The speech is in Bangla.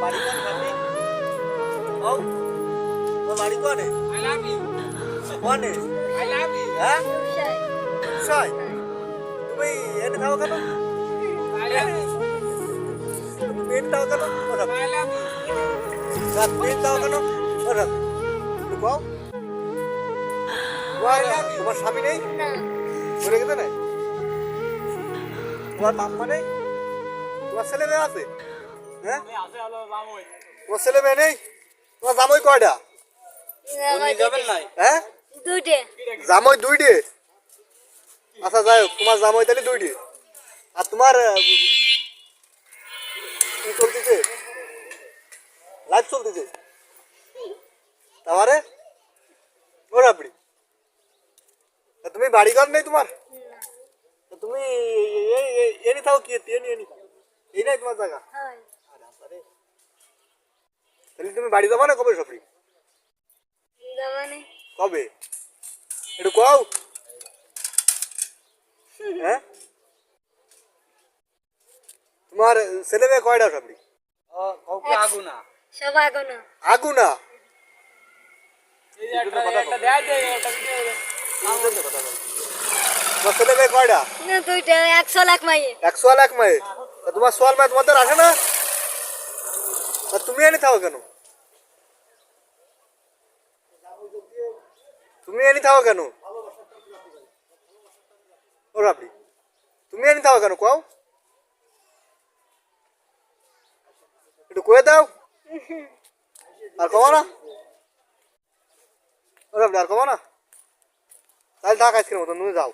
বাড়ি কোন খাবি ও তোর বাড়ি কোনে I love you. কোনে I love you. হ্যাঁ Shy. সাই তুমি এনে থাকো কেন I love you. তুমি এনে থাকো কেন ওরা I love you. রাত এনে থাকো কেন ওরা তুমি কও তোমার স্বামী নেই না মরে গেছে না তোমার মাম্মা নেই তোমার ছেলে মেয়ে আছে হ্যাঁ তোমার ছেলে মেয়ে নেই তোমার জামাই কয়টা হ্যাঁ দুইটে জামাই দুইটে আচ্ছা যাই হোক তোমার জামাই তাহলে দুইটে আর তোমার কি চলতেছে লাইভ চলতেছে তারপরে ওর আপনি তুমি বাড়ি ঘর নেই তোমার তা তুমি এনে থাকো কি এনি এই নাই তোমার জায়গা হয় তাহলে তুমি বাড়ি যাবো না কবে সফরি জামানে কবে একটু কও হ্যাঁ তোমার ছেলে মেয়ে কয়টা সফরি আগুনা সব আগুন আগুনা তোমার ছেলে মেয়ে কয়টা না দুইটা 100 লাখ মাইয়ে 100 লাখ মায়ে তা তোমার সোয়াল মায়ে তোমাদের আসে না তা তুমি এনে থাকো কেন তুমি এনে থাকো কেন ও রাবড়ি তুমি এনে থাকো কেন কও একটু কয়ে দাও আর কমা না ও রাবড়ি আর কমা না তাহলে থাক আজকের মতো তুমি যাও